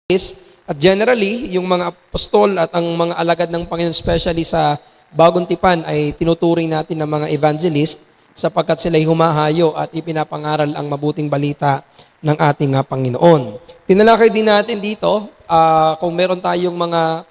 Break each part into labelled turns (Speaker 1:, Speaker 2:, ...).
Speaker 1: At generally, yung mga apostol at ang mga alagad ng Panginoon, especially sa Bagong Tipan, ay tinuturing natin ng mga evangelist sapagkat sila'y humahayo at ipinapangaral ang mabuting balita ng ating Panginoon. Tinalakay din natin dito, kung meron tayong mga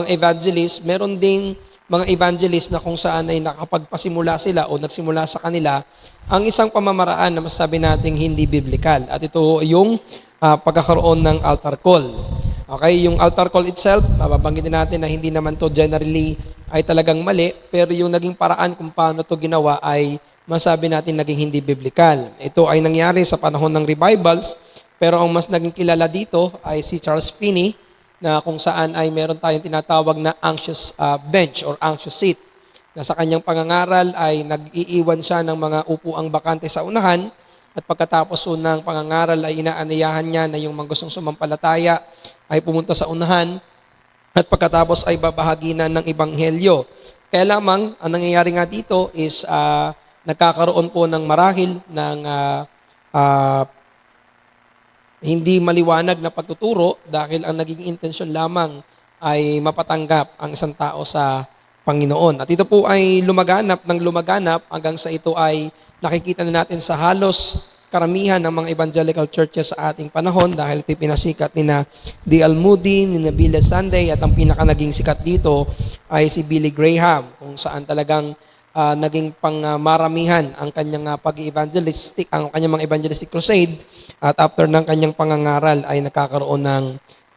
Speaker 1: evangelist, meron ding mga evangelist na kung saan ay nakapagpasimula sila o nagsimula sa kanila ang isang pamamaraan na masasabi nating hindi biblical. At ito yung pagkakaroon ng altar call. Okay, yung altar call itself, babanggitin natin na hindi naman to generally ay talagang mali, pero yung naging paraan kung paano to ginawa ay masabi natin naging hindi biblical. Ito ay nangyari sa panahon ng revivals, pero ang mas naging kilala dito ay si Charles Finney, na kung saan ay meron tayong tinatawag na anxious bench or anxious seat, na sa kanyang pangangaral ay nag-iiwan siya ng mga upuang bakante sa unahan, at pagkatapos ng pangangaral ay inaanayahan niya na yung mga gustong sumampalataya ay pumunta sa unahan at pagkatapos ay babahaginan ng ebanghelyo. Kaya lamang, ang nangyayari nga dito is nagkakaroon po ng marahil ng hindi maliwanag na pagtuturo dahil ang naging intensyon lamang ay mapatanggap ang isang tao sa Panginoon. At ito po ay lumaganap hanggang sa ito ay nakikita na natin sa halos karamihan ng mga evangelical churches sa ating panahon dahil ito pinasikat ni na D.L. Moody, ni na Billy Sunday, at ang pinaka naging sikat dito ay si Billy Graham, kung saan talagang naging pangmaramihan ang kanyang ang kanyang mga evangelistic crusade, at after ng kanyang pangangaral ay nakakaroon ng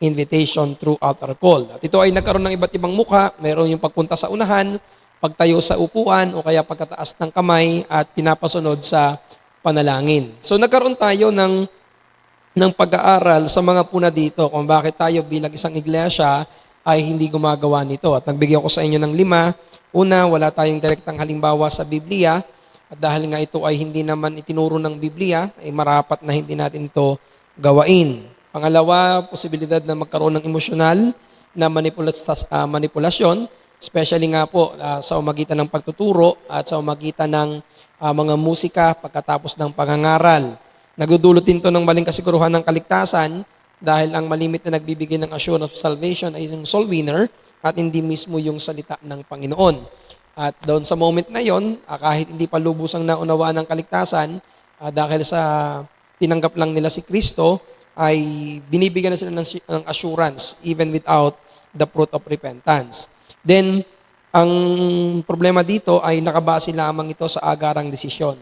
Speaker 1: invitation through altar call. At ito ay nagkaroon ng iba't ibang mukha. Mayroon yung pagpunta sa unahan, pagtayo sa upuan, o kaya pagkataas ng kamay at pinapasunod sa panalangin. So nagkaroon tayo ng pag-aaral sa mga puna dito kung bakit tayo bilang isang iglesia ay hindi gumagawa nito. At nagbigay ako sa inyo ng 5. Una, wala tayong direktang halimbawa sa Biblia. At dahil nga ito ay hindi naman itinuro ng Biblia, ay marapat na hindi natin ito gawain. Pangalawa, posibilidad na magkaroon ng emosyonal na manipulasyon, especially nga po sa umagitan ng pagtuturo at sa umagitan ng mga musika pagkatapos ng pangangaral. Nagdudulot din to ng maling kasiguruhan ng kaligtasan dahil ang malimit na nagbibigay ng assurance of salvation ay yung soul winner at hindi mismo yung salita ng Panginoon. At doon sa moment na yon, kahit hindi pa lubusang naunawaan ng kaligtasan, dahil sa tinanggap lang nila si Kristo, ay binibigyan na sila ng assurance even without the fruit of repentance. Then, ang problema dito ay nakabase lamang ito sa agarang desisyon.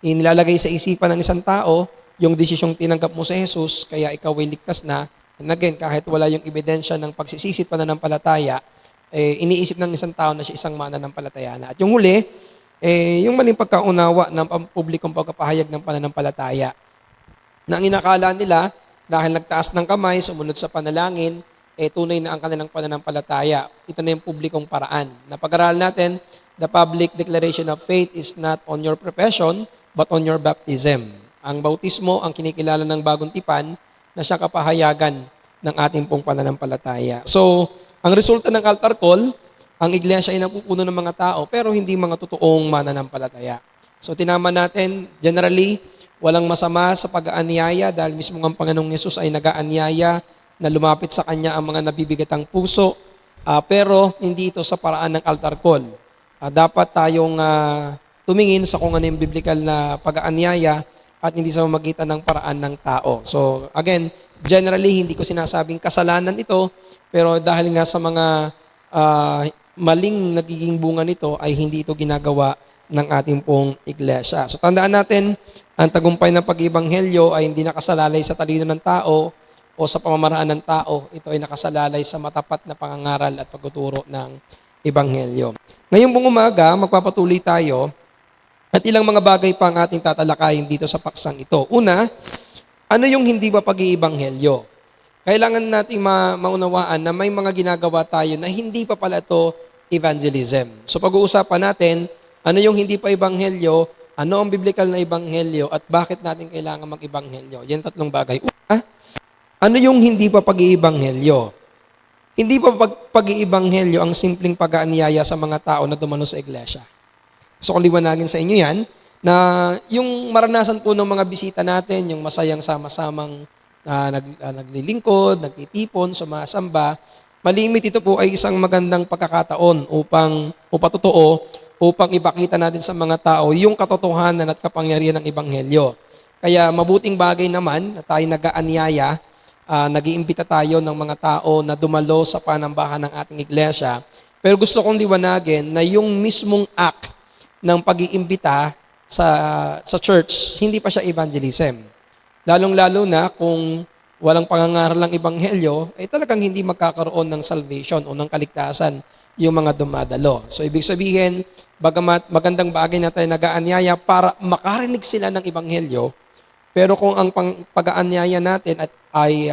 Speaker 1: Inilalagay sa isipan ng isang tao yung desisyong tinanggap mo sa Jesus, kaya ikaw ay ligtas na. And again, kahit wala yung ebidensya ng pagsisisit pananampalataya, iniisip ng isang tao na siya isang mananampalataya na. At yung huli, yung maling pagkaunawa ng publikong pagpapahayag ng pananampalataya. Na ang inakala nila, dahil nagtaas ng kamay, sumunod sa panalangin, tunay na ang kanilang pananampalataya. Ito na yung publikong paraan. Napag-aralan natin, the public declaration of faith is not on your profession, but on your baptism. Ang bautismo, ang kinikilala ng Bagong Tipan, na siyang kapahayagan ng ating pong pananampalataya. So, ang resulta ng altar call, ang iglesia ay napupuno ng mga tao, pero hindi mga totoong mananampalataya. So, tinama natin, generally, walang masama sa pag-aanyaya dahil mismo ang Panginoong Yesus ay nag-aanyaya na lumapit sa Kanya ang mga nabibigatang puso, pero hindi ito sa paraan ng altar call. Dapat tayong tumingin sa kung ano yung biblical na pag-aanyaya at hindi sa magitan ng paraan ng tao. So again, generally hindi ko sinasabing kasalanan ito, pero dahil nga sa mga maling nagiging bunga nito ay hindi ito ginagawa ng ating pong iglesia. So tandaan natin, ang tagumpay ng pag-ibanghelyo ay hindi nakasalalay sa talino ng tao o sa pamamaraan ng tao. Ito ay nakasalalay sa matapat na pangangaral at pagtuturo ng ebanghelyo. Ngayong pong umaga, magpapatuloy tayo at ilang mga bagay pa ang ating tatalakayin dito sa paksang ito. Una, ano yung hindi ba pag-iibanghelyo? Kailangan nating maunawaan na may mga ginagawa tayo na hindi pa pala ito evangelism. So pag-uusapan natin, ano yung hindi pa ebanghelyo, ano ang biblical na ebanghelyo, at bakit natin kailangan mag-ebanghelyo. Yan 3 bagay. Una, ano yung hindi pa pag-iibanghelyo? Hindi pa pag-iibanghelyo ang simpleng pag-aanyaya sa mga tao na dumalo sa iglesia. So kung liwanagin sa inyo yan, na yung maranasan po ng mga bisita natin, yung masayang sama-samang naglilingkod, nagtitipon, sumasamba. Malimit ito po ay isang magandang pagkakataon o patotoo upang ipakita natin sa mga tao yung katotohanan at kapangyarihan ng Ebanghelyo. Kaya mabuting bagay naman na tayo nag-aanyaya, nag-iimbita tayo ng mga tao na dumalo sa panambahan ng ating iglesia. Pero gusto kong liwanagin na yung mismong act ng pag-iimbita sa church, hindi pa siya evangelism. Lalong-lalo na kung walang pangangaral ng Ebanghelyo, ay talagang hindi magkakaroon ng salvation o ng kaligtasan yung mga dumadalo. So ibig sabihin, bagamat magandang bagay na tayo nag-aanyaya para makarinig sila ng Ebanghelyo, pero kung ang pag-aanyaya natin ay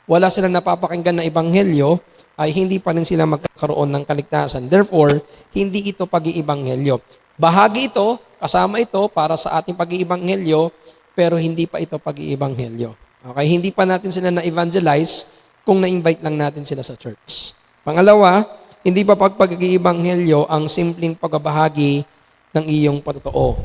Speaker 1: wala silang napapakinggan na Ebanghelyo, ay hindi pa rin sila magkakaroon ng kaligtasan. Therefore, hindi ito pag-iibanghelyo. Bahagi ito, kasama ito para sa ating pag-iibanghelyo, pero hindi pa ito pag-iibanghelyo. Okay? Hindi pa natin sila na-evangelize kung na-invite lang natin sila sa church. Pangalawa, hindi pa pag-iibanghelyo ang simpleng pagbabahagi ng iyong patotoo.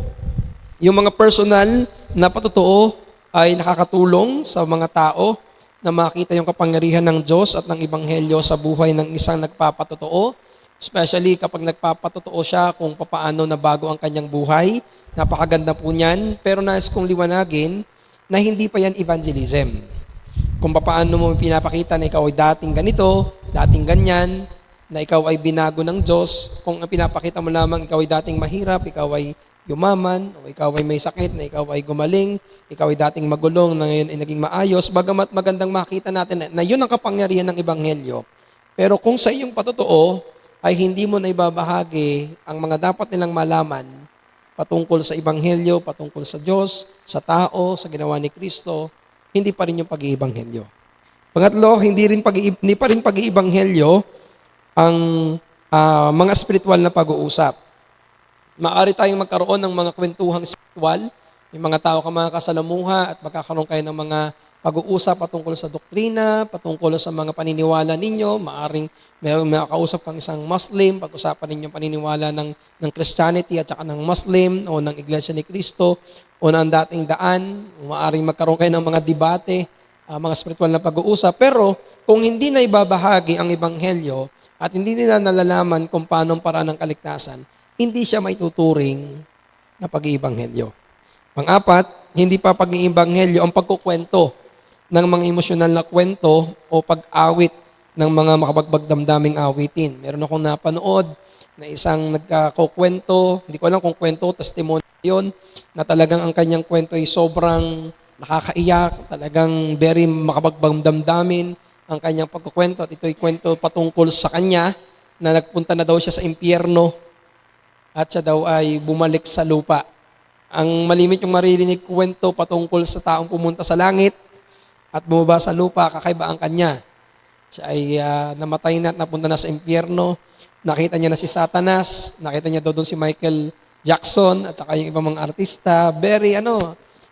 Speaker 1: Yung mga personal na patotoo ay nakakatulong sa mga tao na makita yung kapangyarihan ng Diyos at ng Ebanghelyo sa buhay ng isang nagpapatotoo, especially kapag nagpapatotoo siya kung paano na bago ang kanyang buhay. Napakaganda po niyan, pero nais kong liwanagin na hindi pa yan evangelism. Kung paano mo pinapakita na ikaw ay dating ganito, dating ganyan, na ikaw ay binago ng Diyos, kung pinapakita mo lamang ikaw ay dating mahirap, ikaw ay yumaman, o ikaw ay may sakit, na ikaw ay gumaling, ikaw ay dating magulong, na ngayon ay naging maayos, bagamat magandang makita natin na yun ang kapangyarihan ng Ebanghelyo. Pero kung sa iyong patotoo, ay hindi mo na ibabahagi ang mga dapat nilang malaman patungkol sa Ebanghelyo, patungkol sa Diyos, sa tao, sa ginawa ni Kristo, hindi pa rin yung pag-iibanghelyo. Pangatlo, hindi pa rin pag-iibanghelyo ang mga spiritual na pag-uusap. Maaari tayong magkaroon ng mga kwentuhang spiritual. May mga tao ka mga kasalamuha at magkakaroon kayo ng mga pag-uusap patungkol sa doktrina, patungkol sa mga paniniwala ninyo. Maaring may makakausap kang isang Muslim, pag-usapan ninyo paniniwala ng Christianity at saka ng Muslim o ng Iglesia ni Cristo o ng dating daan. Maaring magkaroon kayo ng mga debate, mga spiritual na pag-uusap. Pero kung hindi na ibabahagi ang Ebanghelyo at hindi nila nalalaman kung paano ang paraan ng kaligtasan, hindi siya maituturing na pag-iibanghelyo. Pang-apat, hindi pa pag-iibanghelyo ang pagkukwento ng mga emosyonal na kwento o pag-awit ng mga makabagbagdamdaming awitin. Meron akong napanood na isang nagkakukwento, hindi ko alam kung kwento, testimony yun, na talagang ang kanyang kwento ay sobrang nakakaiyak, talagang very makabagbagdamdamin ang kanyang pagkukwento. At ito ay kwento patungkol sa kanya na nagpunta na daw siya sa impyerno at siya daw ay bumalik sa lupa. Ang malimit yung maririnig kwento patungkol sa taong pumunta sa langit at bumaba sa lupa, kakaiba ang kanya. Siya ay namatay na at napunta na sa impyerno. Nakita niya na si Satanas, nakita niya doon si Michael Jackson at saka yung ibang mga artista. Very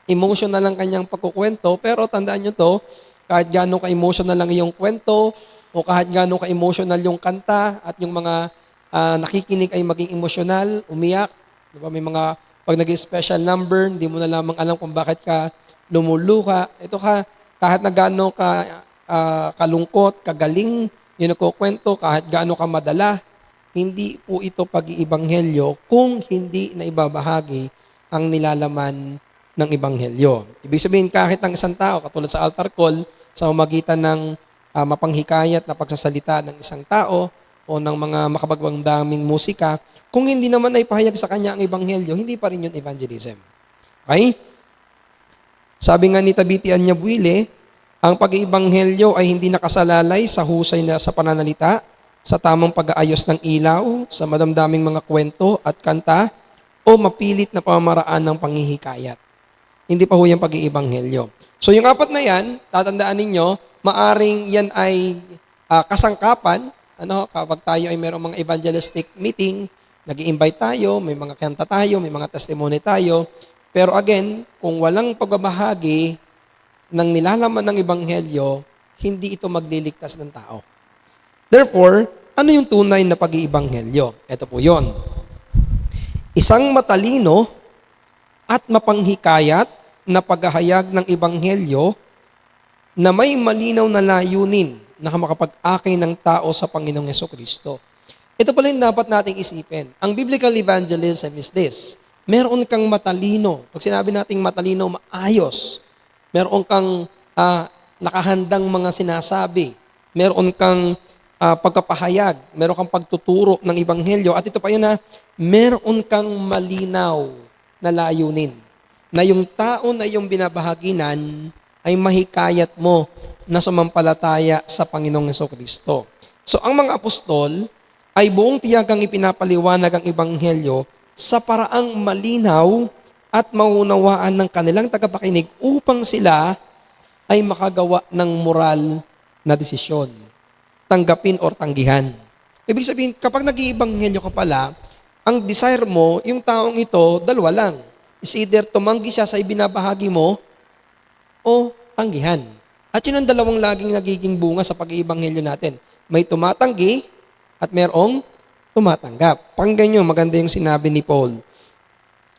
Speaker 1: emotional lang kanyang pagkukwento, pero tandaan niyo to, kahit gaano ka-emotional lang yung kwento o kahit gaano ka-emotional yung kanta at yung mga nakikinig ay maging emosyonal, umiyak. Diba? May mga, pag nag-special number, hindi mo na lamang alam kung bakit ka lumuluha. Ito kahit na gaano ka kalungkot, kagaling, yung nagkukwento, kahit gaano ka madala, hindi po ito pag-iibanghelyo kung hindi na ibabahagi ang nilalaman ng Ebanghelyo. Ibig sabihin, kahit ang isang tao, katulad sa altar call, sa pamamagitan ng mapanghikayat na pagsasalita ng isang tao, o ng mga makabagbagdaming musika, kung hindi naman ay pahayag sa kanya ang Ebanghelyo, hindi pa rin yun evangelism. Okay? Sabi nga ni Tabiti Anyabuile, ang pag-iibanghelyo ay hindi nakasalalay sa husay na sa pananalita, sa tamang pag-aayos ng ilaw, sa madamdaming mga kwento at kanta, o mapilit na pamamaraan ng panghihikayat. Hindi pa ho yung pag-iibanghelyo. So yung apat na yan, tatandaan ninyo, maaring yan ay kasangkapan. Kapag tayo ay mayroong mga evangelistic meeting, nag-i-invite tayo, may mga kanta tayo, may mga testimony tayo. Pero again, kung walang pagbabahagi ng nilalaman ng Ebanghelyo, hindi ito magliligtas ng tao. Therefore, ano yung tunay na pag-iibanghelyo? Ito po yon. Isang matalino at mapanghikayat na paghahayag ng Ebanghelyo na may malinaw na layunin na makapag-akay ng tao sa Panginoong Jesucristo. Ito pala yung dapat nating isipin. Ang biblical evangelism is this. Meron kang matalino. Pag sinabi nating matalino, maayos. Meron kang nakahandang mga sinasabi. Meron kang pagkapahayag. Meron kang pagtuturo ng Ebanghelyo. At ito pa yun na, meron kang malinaw na layunin. Na yung tao na yung binabahaginan ay mahikayat mo na sumampalataya sa Panginoong Jesucristo. So ang mga apostol ay buong tiyagang ipinapaliwanag ang Ebanghelyo sa paraang malinaw at maunawaan ng kanilang tagapakinig upang sila ay makagawa ng moral na desisyon. Tanggapin or tanggihan. Ibig sabihin, kapag nag-iibanghelyo ka pala, ang desire mo, yung taong ito, dalawa lang. Is either tumanggi siya sa ibinabahagi mo o tanggihan. At yun ang dalawang laging nagiging bunga sa pag-iibanghelyo natin. May tumatanggi at mayroong tumatanggap. Pakinggan nyo, maganda yung sinabi ni Paul.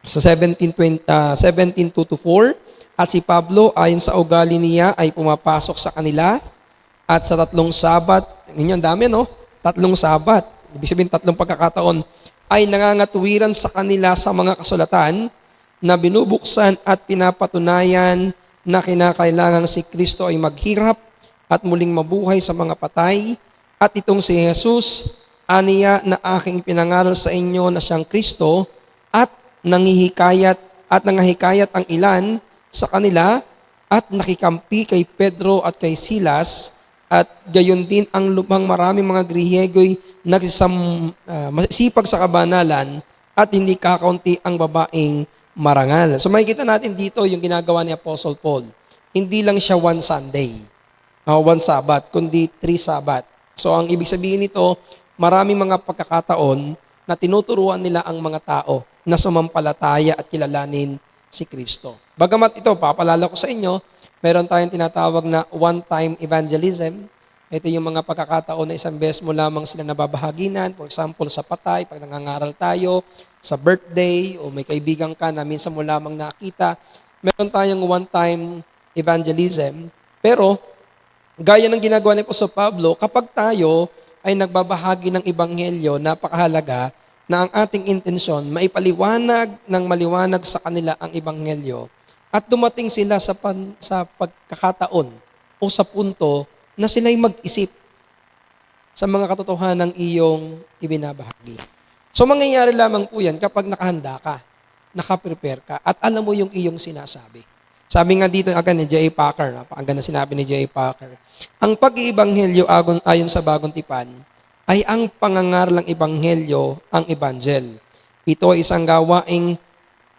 Speaker 1: Sa 17:2-4, at si Pablo ayon sa ugali niya ay pumapasok sa kanila at sa 3 Sabat, ganyan dami no? 3 Sabat, ibig sabihin 3 pagkakataon, ay nangangatuwiran sa kanila sa mga kasulatan na binubuksan at pinapatunayan na kinakailangan si Kristo ay maghirap at muling mabuhay sa mga patay at itong si Jesus, aniya na aking pinangaral sa inyo na siyang Kristo at nangahikayat ang ilan sa kanila at nakikampi kay Pedro at kay Silas at gayon din ang lubang maraming mga Griego'y masipag sa kabanalan at hindi kakaunti ang babaeng marangal. So makikita natin dito yung ginagawa ni Apostle Paul. Hindi lang siya one Sunday, one Sabbath, kundi 3 Sabbath. So ang ibig sabihin nito, maraming mga pagkakataon na tinuturuan nila ang mga tao na sumampalataya at kilalanin si Kristo. Bagamat ito, papalala ko sa inyo, meron tayong tinatawag na one-time evangelism. Ito yung mga pagkakataon na isang beses mo lamang sila nababahaginan. For example, sa patay, pag nangangaral tayo, sa birthday, o may kaibigan ka na minsan mo lamang nakita. Meron tayong one-time evangelism. Pero, gaya ng ginagawa ni Apostol Pablo, kapag tayo ay nagbabahagi ng Ebanghelyo, napakahalaga na ang ating intensyon, maipaliwanag ng maliwanag sa kanila ang Ebanghelyo at dumating sila sa pagkakataon o sa punto na sila'y mag-isip sa mga katotohanan ng iyong ibinabahagi. So mangyayari lamang po yan kapag nakahanda ka, nakaprepare ka, at alam mo yung iyong sinasabi. Sabi nga dito agad ni J.A. Packer, napakaganda na sinabi ni J.A. Packer, ang pag-iibanghelyo ayon sa Bagong Tipan ay ang pangangaral ng Ebanghelyo, ang Evangel. Ito ay isang gawaing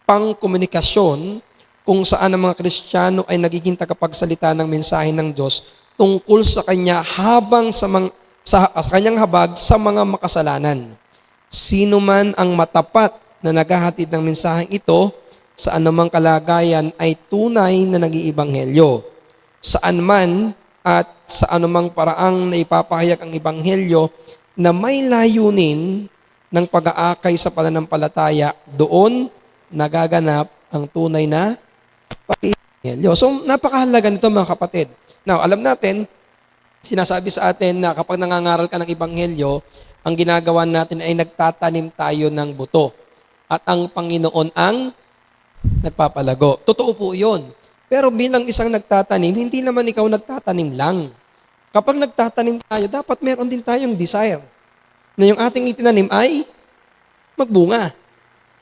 Speaker 1: pangkomunikasyon kung saan ang mga Kristiyano ay nagiging tagapagsalita ng mensahe ng Diyos tungkol sa Kanya habang sa Kanyang habag sa mga makasalanan. Sino man ang matapat na naghahatid ng mensaheng ito sa anumang kalagayan ay tunay na nag-iibanghelyo. Saan man at sa anumang paraang na ipapahayag ang Ebanghelyo na may layunin ng pag-aakay sa pananampalataya, doon nagaganap ang tunay na pag-iibanghelyo. So, napakahalaga nito mga kapatid. Now, alam natin, sinasabi sa atin na kapag nangangaral ka ng Ebanghelyo, ang ginagawa natin ay nagtatanim tayo ng buto. At ang Panginoon ang nagpapalago. Totoo po yun. Pero bilang isang nagtatanim, hindi naman ikaw nagtatanim lang. Kapag nagtatanim tayo, dapat meron din tayong desire na yung ating itinanim ay magbunga.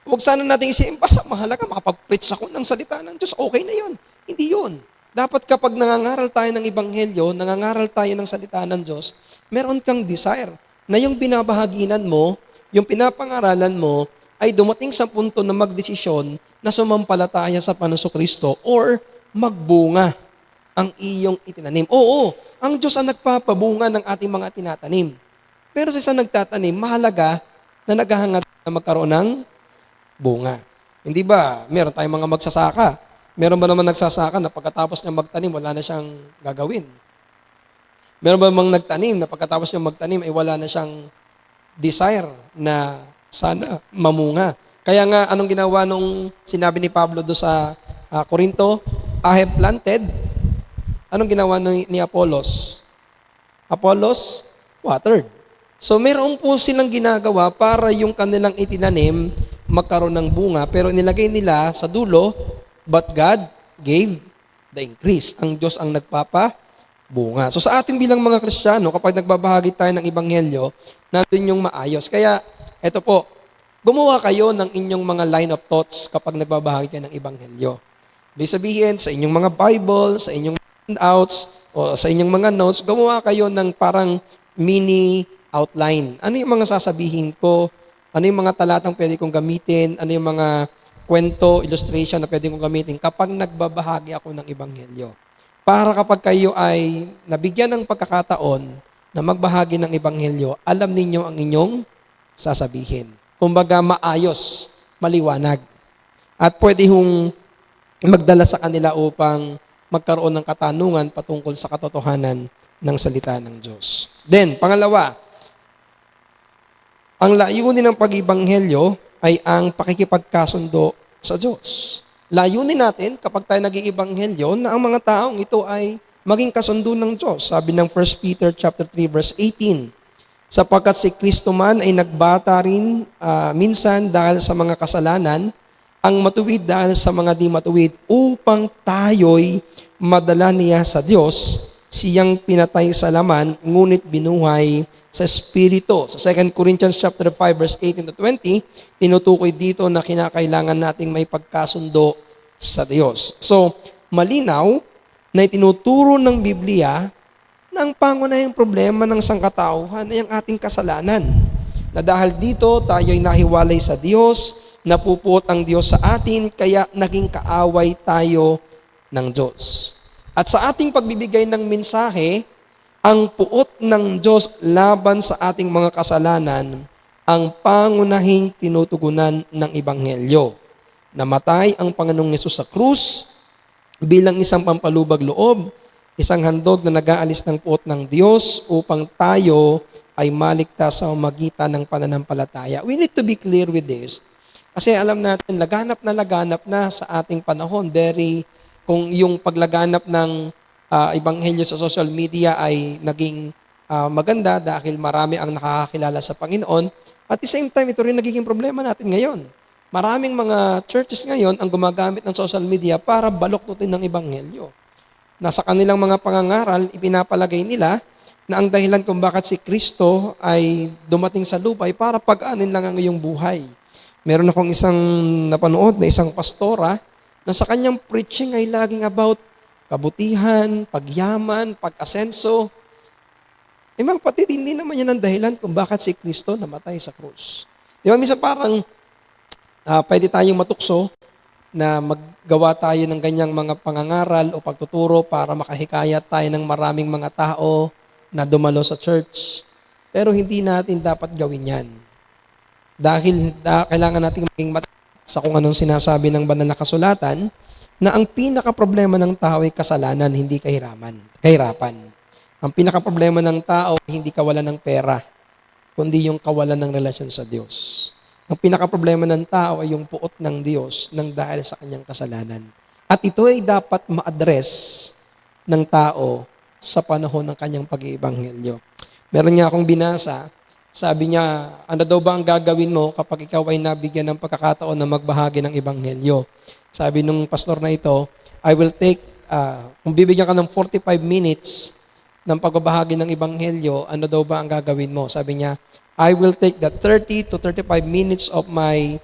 Speaker 1: Huwag sana natin isipin, basta mahalaga, makapag-preach ako ng salita ng Diyos, okay na yun. Hindi yun. Dapat kapag nangangaral tayo ng Ebanghelyo, nangangaral tayo ng salita ng Diyos, meron kang desire na yung binabahaginan mo, yung pinapangaralan mo, ay dumating sa punto na magdesisyon na sumampalataya sa Panginoon or magbunga ang iyong itinanim. Oo, ang Diyos ang nagpapabunga ng ating mga tinatanim. Pero sa isang nagtatanim, mahalaga na naghahangad na magkaroon ng bunga. Hindi ba, meron tayong mga magsasaka. Meron ba naman nagsasaka na pagkatapos niya magtanim, wala na siyang gagawin? Meron ba namang nagtanim na pagkatapos niya magtanim, ay wala na siyang desire na sana mamunga? Kaya nga, anong ginawa nung sinabi ni Pablo do sa Corinto? I have planted, Anong ginawa ni Apollos? Apollos watered. So meron po silang ginagawa para yung kanilang itinanim magkaroon ng bunga, pero nilagay nila sa dulo, but God gave the increase. Ang Diyos ang nagpapabunga. So sa atin bilang mga Kristiyano, kapag nagbabahagi tayo ng Ebanghelyo, natin yung maayos. Kaya, eto po, gumawa kayo ng inyong mga line of thoughts kapag nagbabahagi kayo ng Ebanghelyo. Ibig sabihin, sa inyong mga Bible, sa inyong handouts, o sa inyong mga notes, gumawa kayo ng parang mini outline. Ano yung mga sasabihin ko? Ano yung mga talatang pwede kong gamitin? Ano yung mga kwento, illustration na pwede kong gamitin kapag nagbabahagi ako ng Ebanghelyo? Para kapag kayo ay nabigyan ng pagkakataon na magbahagi ng Ebanghelyo, alam ninyo ang inyong sasabihin. Kumbaga, maayos, maliwanag. At pwede hong magdala sa kanila upang magkaroon ng katanungan patungkol sa katotohanan ng salita ng Diyos. Then, pangalawa, ang layunin ng pag-ibanghelyo ay ang pakikipagkasundo sa Diyos. Layunin natin kapag tayo nag-iibanghelyo na ang mga taong ito ay maging kasundo ng Diyos. Sabi ng 1 Peter chapter 3 verse 18, sapagkat si Kristo man ay nagbata rin minsan dahil sa mga kasalanan, ang matuwid dahil sa mga di matuwid, upang tayo'y madala niya sa Diyos, siyang pinatay sa laman, ngunit binuhay sa Espiritu. Sa 2 Corinthians chapter 5 verse 18 to 20, tinutukoy dito na kinakailangan nating may pagkasundo sa Diyos. So, malinaw na itinuturo ng Biblia na ang pangunahing problema ng sangkatauhan ay ang ating kasalanan. Na dahil dito, tayo'y nahiwalay sa Diyos, napupuot ang Diyos sa atin, kaya naging kaaway tayo ng Diyos. At sa ating pagbibigay ng mensahe, ang puot ng Diyos laban sa ating mga kasalanan, ang pangunahing tinutugunan ng Ebanghelyo. Namatay ang Panginoong Hesus sa krus bilang isang pampalubag loob, isang handog na nag-aalis ng puot ng Diyos upang tayo ay maligtas sa magitan ng pananampalataya. We need to be clear with this. Kasi alam natin, laganap na sa ating panahon. Kung yung paglaganap ng Ebanghelyo sa social media ay naging maganda dahil marami ang nakakakilala sa Panginoon. At the same time, ito rin nagiging problema natin ngayon. Maraming mga churches ngayon ang gumagamit ng social media para baluktutin ng Ebanghelyo. Nasa kanilang mga pangangaral, ipinapalagay nila na ang dahilan kung bakit si Kristo ay dumating sa lupa ay para pag-anin lang ang iyong buhay. Meron akong isang napanood na isang pastora na sa kanyang preaching ay laging about kabutihan, pagyaman, pag-asenso. Mga kapatid, hindi naman yan ang dahilan kung bakit si Kristo namatay sa krus. Di ba, minsan parang pwede tayong matukso na maggawa tayo ng ganyang mga pangangaral o pagtuturo para makahikayat tayo ng maraming mga tao na dumalo sa church. Pero hindi natin dapat gawin yan. Dahil kailangan natin maging sa kung anong sinasabi ng banal na kasulatan na ang pinaka-problema ng tao ay kasalanan, hindi kahirapan. Ang pinaka-problema ng tao ay hindi kawalan ng pera, kundi yung kawalan ng relasyon sa Diyos. Ang pinaka-problema ng tao ay yung puot ng Diyos nang dahil sa kanyang kasalanan. At ito ay dapat ma-address ng tao sa panahon ng kanyang pag-iibanghelyo. Meron niya akong binasa. Sabi niya, ano daw ba ang gagawin mo kapag ikaw ay nabigyan ng pagkakataon na magbahagi ng Ebanghelyo? Sabi nung pastor na ito, I will take, kung bibigyan ka ng 45 minutes ng pagbabahagi ng Ebanghelyo, ano daw ba ang gagawin mo? Sabi niya, I will take the 30 to 35 minutes of my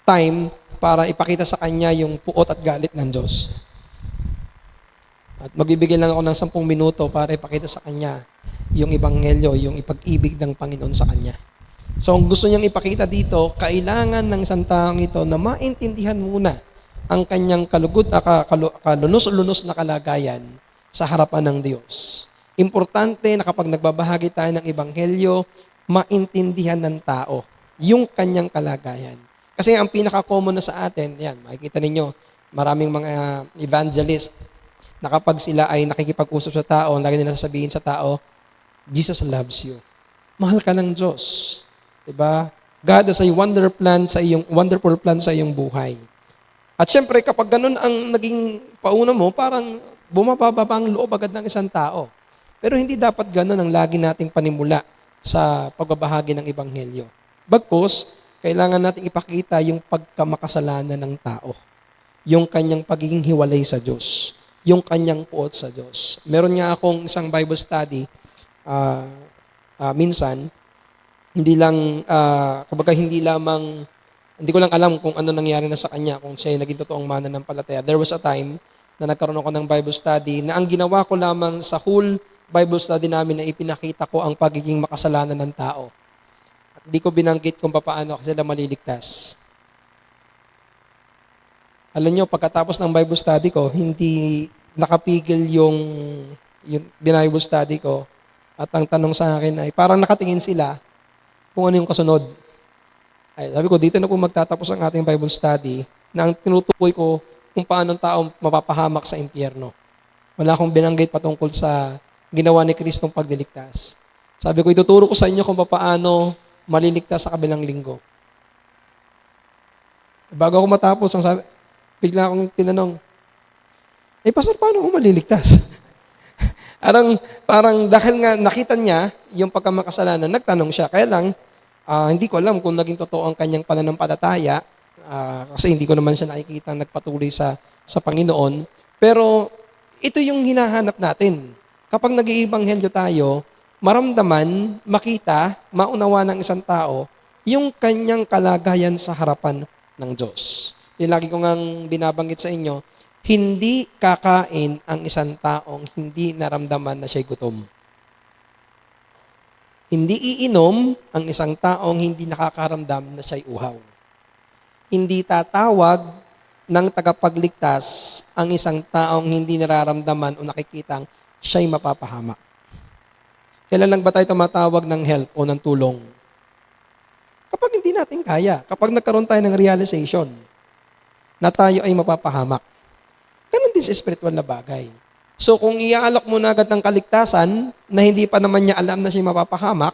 Speaker 1: time para ipakita sa kanya yung puot at galit ng Diyos. At magbibigay lang ako ng 10 minuto para ipakita sa kanya yung Ebanghelyo, yung ipag-ibig ng Panginoon sa kanya. So, ang gusto niyang ipakita dito, kailangan ng isang taong ito na maintindihan muna ang kanyang kalunos-lunos na kalagayan sa harapan ng Diyos. Importante na kapag nagbabahagi tayo ng Ebanghelyo, maintindihan ng tao yung kanyang kalagayan. Kasi ang pinaka-common na sa atin, yan, makikita ninyo, maraming mga evangelist na kapag sila ay nakikipag-usap sa tao, lagi nila sasabihin sa tao, Jesus loves you. Mahal ka ng Diyos. Diba? God has a wonderful plan sa iyong buhay. At syempre, kapag ganun ang naging pauna mo, parang bumababa ang loob agad ng isang tao. Pero hindi dapat ganun ang lagi nating panimula sa pagbabahagi ng Ebanghelyo. Bagkus, kailangan nating ipakita yung pagkamakasalanan ng tao. Yung kanyang pagiging hiwalay sa Diyos. Yung kanyang puot sa Diyos. Meron nga akong isang Bible study, minsan, hindi lamang hindi ko lang alam kung ano nangyari na sa kanya, kung siya ay naging totoong mananampalataya. There was a time na nagkaroon ako ng Bible study na ang ginawa ko lamang sa whole Bible study namin na ipinakita ko ang pagiging makasalanan ng tao. At hindi ko binanggit kung paano sila maliligtas. Alam nyo, pagkatapos ng Bible study ko, hindi nakapigil yung Bible study ko. At ang tanong sa akin ay, parang nakatingin sila kung ano yung kasunod. Ay, sabi ko, dito na po magtatapos ang ating Bible study na ang tinutukoy ko kung paano ang tao mapapahamak sa impyerno. Wala akong binanggit patungkol sa ginawa ni Kristong pagliligtas. Sabi ko, ituturo ko sa inyo kung paano maliligtas sa kabilang linggo. Bago ako matapos, bigla akong tinanong, Pastor, paano ako maliligtas? parang dahil nga nakita niya yung pagkamakasalanan, nagtanong siya. Kaya lang, hindi ko alam kung naging totoo ang kanyang pananampalataya kasi hindi ko naman siya nakikita nagpatuloy sa Panginoon. Pero ito yung hinahanap natin. Kapag nag-iibanghelyo tayo, maramdaman, makita, maunawa ng isang tao yung kanyang kalagayan sa harapan ng Diyos. Yung lagi ko ngang binabanggit sa inyo, hindi kakain ang isang taong hindi naramdaman na siya'y gutom. Hindi iinom ang isang taong hindi nakakaramdam na siya'y uhaw. Hindi tatawag ng tagapagligtas ang isang taong hindi nararamdaman o nakikitang siya'y mapapahamak. Kailan lang ba tayo tumatawag ng help o ng tulong? Kapag hindi natin kaya, kapag nagkaroon tayo ng realization na tayo ay mapapahamak. Ganon din sa spiritual na bagay. So kung iaalok mo na agad ng kaligtasan na hindi pa naman niya alam na siya mapapahamak,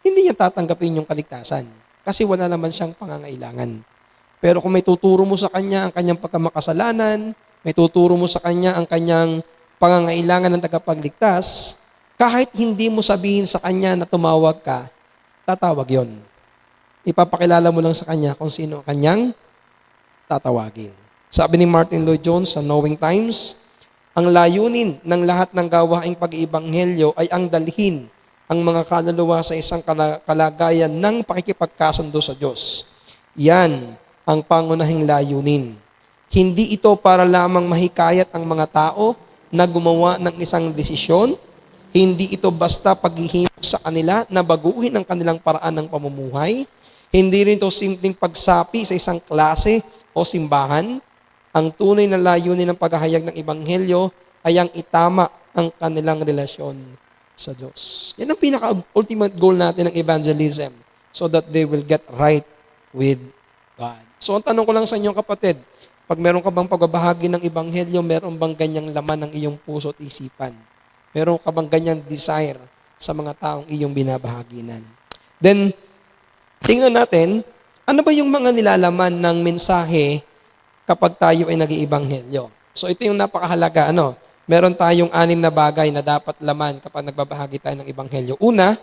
Speaker 1: hindi niya tatanggapin yung kaligtasan kasi wala naman siyang pangangailangan. Pero kung may tuturo mo sa kanya ang kanyang pagkamakasalanan, may tuturo mo sa kanya ang kanyang pangangailangan ng tagapagligtas, kahit hindi mo sabihin sa kanya na tumawag ka, tatawag yon. Ipapakilala mo lang sa kanya kung sino ang kanyang tatawagin. Sabi ni Martin Lloyd Jones sa Knowing Times, ang layunin ng lahat ng gawaing pag-iibanghelyo ay ang dalhin ang mga kaluluwa sa isang kalagayan ng pakikipagkasundo sa Diyos. Yan ang pangunahing layunin. Hindi ito para lamang mahikayat ang mga tao na gumawa ng isang desisyon. Hindi ito basta paghihimok sa kanila na baguhin ang kanilang paraan ng pamumuhay. Hindi rin ito simpleng pagsapi sa isang klase o simbahan. Ang tunay na layunin ng paghahayag ng Ebanghelyo ay ang itama ang kanilang relasyon sa Diyos. Yan ang pinaka-ultimate goal natin ng evangelism so that they will get right with God. So ang tanong ko lang sa inyo kapatid, pag meron ka bang pagbabahagi ng Ebanghelyo, meron bang ganyang laman ng iyong puso at isipan? Meron ka bang ganyang desire sa mga taong iyong binabahaginan? Then, tingnan natin, ano ba yung mga nilalaman ng mensahe kapag tayo ay nag-iibanghelyo? So ito yung napakahalaga. Meron tayong 6 na bagay na dapat laman kapag nagbabahagi tayo ng Ebanghelyo. Una,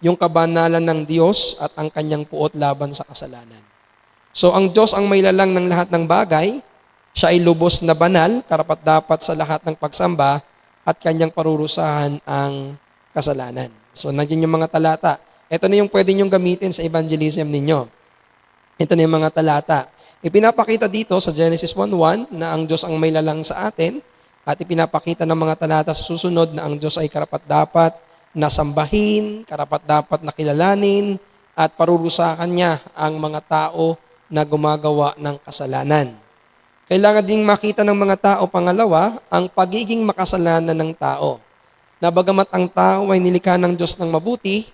Speaker 1: yung kabanalan ng Diyos at ang kanyang puot laban sa kasalanan. So ang Diyos ang may lalang ng lahat ng bagay. Siya ay lubos na banal, karapat-dapat sa lahat ng pagsamba at kanyang parurusahan ang kasalanan. So nandiyan yung mga talata. Ito na yung pwede nyong gamitin sa evangelism ninyo. Ito na yung mga talata. Ipinapakita dito sa Genesis 1:1 na ang Diyos ang may lalang sa atin at ipinapakita ng mga talata sa susunod na ang Diyos ay karapat-dapat na sambahin, karapat-dapat na kilalanin at parurusahan niya ang mga tao na gumagawa ng kasalanan. Kailangan ding makita ng mga tao, pangalawa, ang pagiging makasalanan ng tao. Na bagamat ang tao ay nilikha ng Diyos ng mabuti,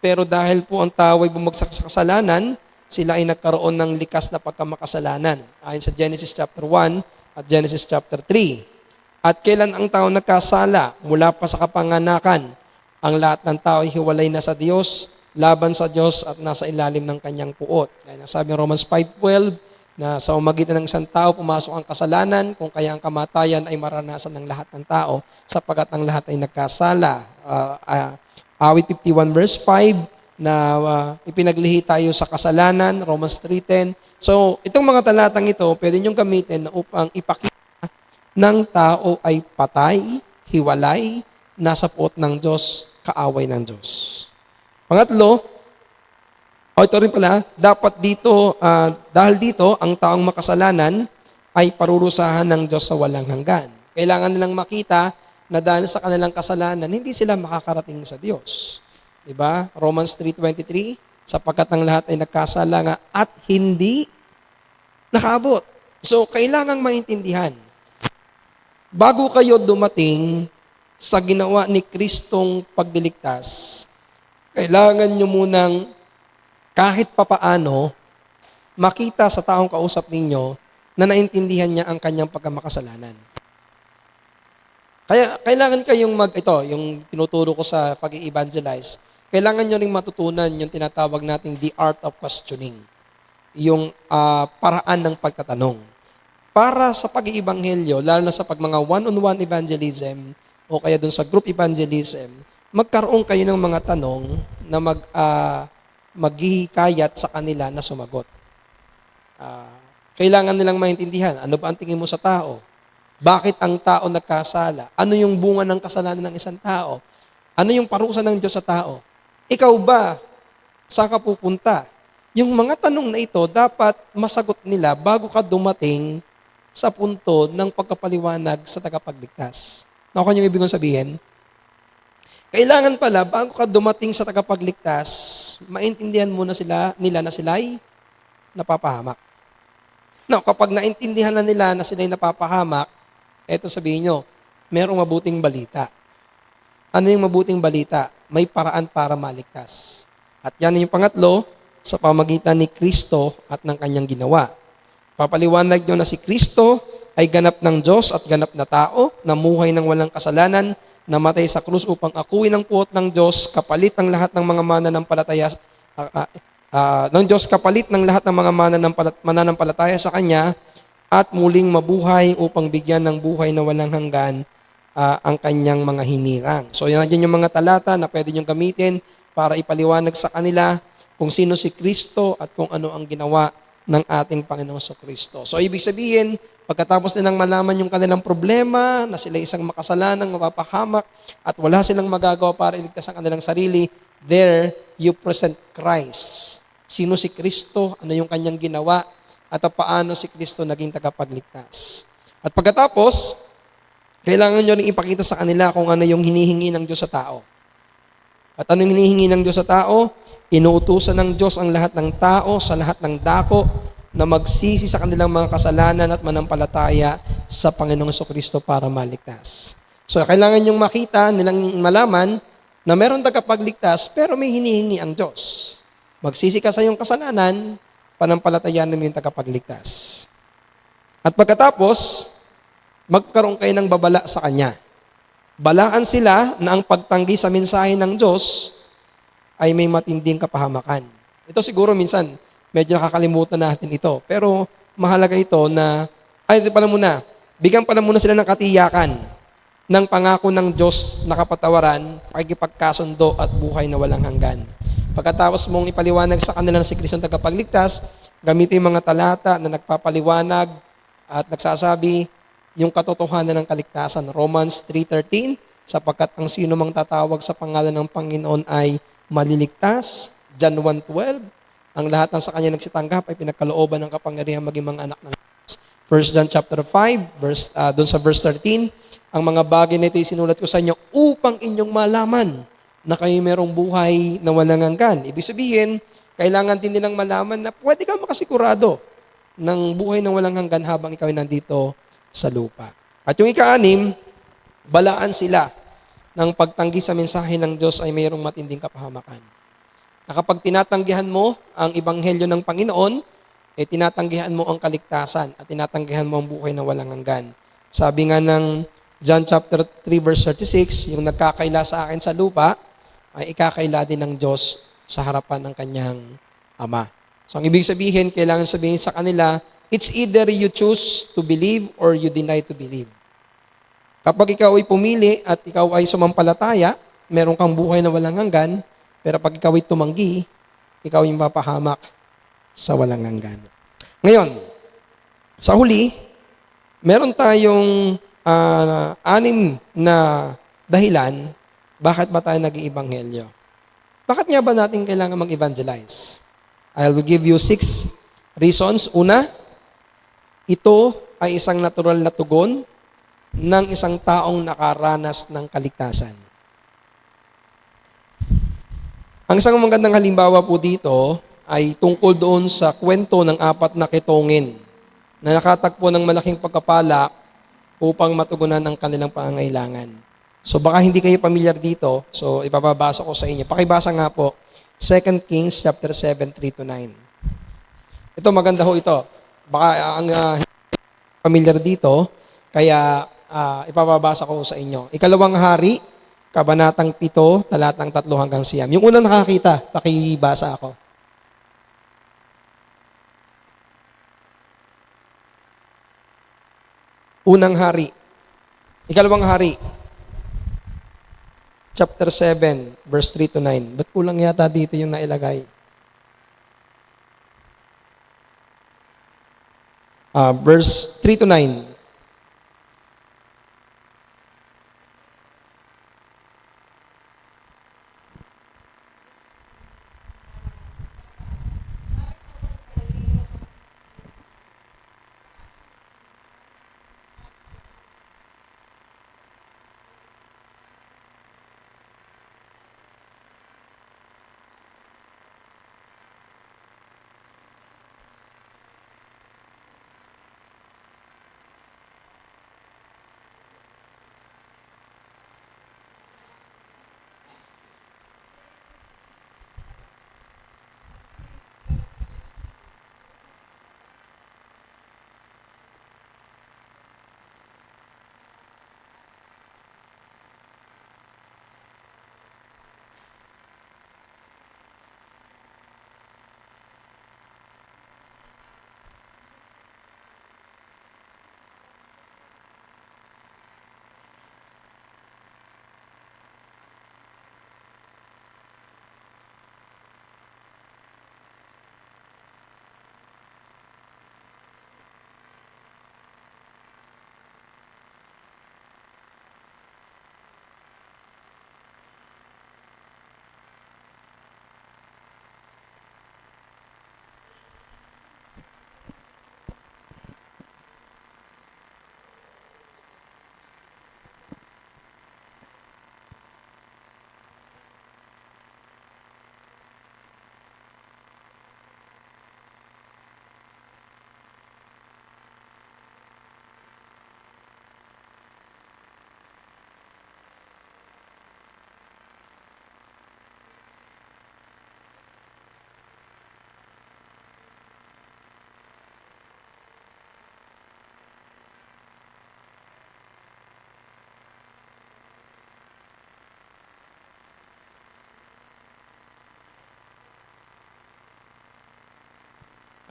Speaker 1: pero dahil po ang tao ay bumagsak sa kasalanan, sila ay nagkaroon ng likas na pagkamakasalanan. Ayon sa Genesis chapter 1 at Genesis chapter 3. At kailan ang tao nagkasala mula pa sa kapanganakan, ang lahat ng tao ay hiwalay na sa Diyos, laban sa Diyos at nasa ilalim ng kanyang puot. Kaya sabi ng Romans 5:12, na sa umagitan ng isang tao pumasok ang kasalanan, kung kaya ang kamatayan ay maranasan ng lahat ng tao sapagkat ang lahat ay nagkasala. Awit 51 verse 5 na ipinaglihi tayo sa kasalanan, Romans 3:10. So, itong mga talatang ito, pwede niyong gamitin upang ipakita ng tao ay patay, hiwalay, nasa puot ng Diyos, kaaway ng Diyos. Pangatlo, ito rin pala, dapat dito, dahil dito, ang taong makasalanan ay parurusahan ng Diyos sa walang hanggan. Kailangan nilang makita na dahil sa kanilang kasalanan, hindi sila makakarating sa Diyos. Diba? Romans 3:23, sapagkat ang lahat ay nagkasala nga at hindi nakaabot. So, kailangang maintindihan. Bago kayo dumating sa ginawa ni Kristong pagdiligtas, kailangan nyo munang kahit papaano makita sa taong kausap ninyo na naintindihan niya ang kanyang pagkamakasalanan. Kaya kailangan kayong yung tinuturo ko sa pag-i-evangelize, kailangan nyo ring matutunan yung tinatawag nating the art of questioning. Yung paraan ng pagtatanong. Para sa pag-iibanghelyo, lalo na sa mga one-on-one evangelism o kaya dun sa group evangelism, magkaroon kayo ng mga tanong na maghihikayat sa kanila na sumagot. Kailangan nilang maintindihan, ano ba ang tingin mo sa tao? Bakit ang tao nagkasala? Ano yung bunga ng kasalanan ng isang tao? Ano yung parusa ng Diyos sa tao? Ikaw ba, saan ka pupunta? Yung mga tanong na ito, dapat masagot nila bago ka dumating sa punto ng pagkapaliwanag sa tagapagligtas. Nakuha niyo yung ibig kong sabihin? Kailangan pala, bago ka dumating sa tagapagligtas, maintindihan muna nila na sila'y napapahamak. Now, kapag naintindihan na nila na sila'y napapahamak, eto sabihin nyo, merong mabuting balita. Ano yung mabuting balita? May paraan para maligtas. At yan yung pangatlo, sa pamagitan ni Kristo at ng kanyang ginawa. Papaliwanag nyo na si Kristo ay ganap ng Diyos at ganap na tao, namuhay ng walang kasalanan, namatay sa krus upang akuin ang puot ng Diyos, kapalit ng lahat ng mga mananampalataya ng Diyos, kapalit ng lahat ng mga mananampalataya sa Kanya, at muling mabuhay upang bigyan ng buhay na walang hanggan ang kanyang mga hinirang. So yan yung mga talata na pwede niyong gamitin para ipaliwanag sa kanila kung sino si Kristo at kung ano ang ginawa ng ating Panginoong Kristo. So ibig sabihin, pagkatapos nilang malaman yung kanilang problema, na sila isang makasalanang mapapahamak at wala silang magagawa para iligtas ang kanilang sarili, there you present Christ. Sino si Kristo? Ano yung kanyang ginawa? At paano si Kristo naging tagapagligtas. At pagkatapos, kailangan nyo rin ipakita sa kanila kung ano yung hinihingi ng Diyos sa tao. At anong hinihingi ng Diyos sa tao? Inuutusan ng Diyos ang lahat ng tao sa lahat ng dako na magsisi sa kanilang mga kasalanan at manampalataya sa Panginoong Kristo para maligtas. So, kailangan nyong makita, nilang malaman na meron tagapagligtas pero may hinihingi ang Diyos. Magsisi ka sa iyong kasalanan, panampalatayaan namin yung tagapagligtas. At pagkatapos, magkaroon kayo ng babala sa Kanya. Balaan sila na ang pagtanggi sa mensahe ng Diyos ay may matinding kapahamakan. Ito siguro minsan, medyo nakakalimutan natin ito. Pero mahalaga ito na, bigyan pala muna sila ng katiyakan ng pangako ng Diyos na kapatawaran, pakikipagkasundo at buhay na walang hanggan. Pagkatapos mong ipaliwanag sa kanila na si Kristo ang tagapagligtas, gamitin yung mga talata na nagpapaliwanag at nagsasabi yung katotohanan ng kaligtasan. Romans 3:13, sapagkat ang sino mang tatawag sa pangalan ng Panginoon ay maliligtas. John 1:12, ang lahat ng sa kanya nagsitanggap ay pinagkalooban ng kapangyarihan maging mga anak ng Diyos. 1 John chapter 5, doon sa verse 13, ang mga bagay na ito isinulat ko sa inyo upang inyong malaman na kayo merong buhay na walang hanggan. Ibig sabihin, kailangan din nilang malaman na pwede kang makasigurado ng buhay na walang hanggan habang ikaw ay nandito sa lupa. At yung ika-6, balaan sila ng pagtanggi sa mensahe ng Diyos ay mayroong matinding kapahamakan. Na kapag tinatanggihan mo ang ebanghelyo ng Panginoon, tinatanggihan mo ang kaligtasan at tinatanggihan mo ang buhay na walang hanggan. Sabi nga ng John chapter 3 verse 36, yung nagkakaila sa akin sa lupa, ay ikakaila din ng Diyos sa harapan ng kanyang Ama. So ang ibig sabihin, kailangan sabihin sa kanila, It's either you choose to believe or you deny to believe. Kapag ikaw ay pumili at ikaw ay sumampalataya, meron kang buhay na walang hanggan, pero pag ikaw ay tumanggi, ikaw yung mapahamak sa walang hanggan. Ngayon, sa huli, meron tayong anim na dahilan bakit ba tayo nag-iibanghelyo. Bakit nga ba natin kailangan mag-evangelize? I will give you 6 reasons. Una, ito ay isang natural na tugon ng isang taong nakaranas ng kaligtasan. Ang isang magandang halimbawa po dito ay tungkol doon sa kwento ng 4 na kitongin na nakatagpo ng malaking pagkapala upang matugunan ang kanilang pangangailangan. So baka hindi kayo pamilyar dito, so ipapabasa ko sa inyo. Pakibasa nga po, 2 Kings chapter 7, 3-9. Ito, maganda ho ito. Baka ang pamilyar dito, kaya ipapabasa ko sa inyo. Ikalawang hari, Kabanatang 7, talatang 3 hanggang 9. Yung unang nakakita, pakibasa ako. Unang hari. Ikalawang hari. Chapter 7, verse 3-9. Ba't kulang yata dito yung nailagay? Verse 3-9.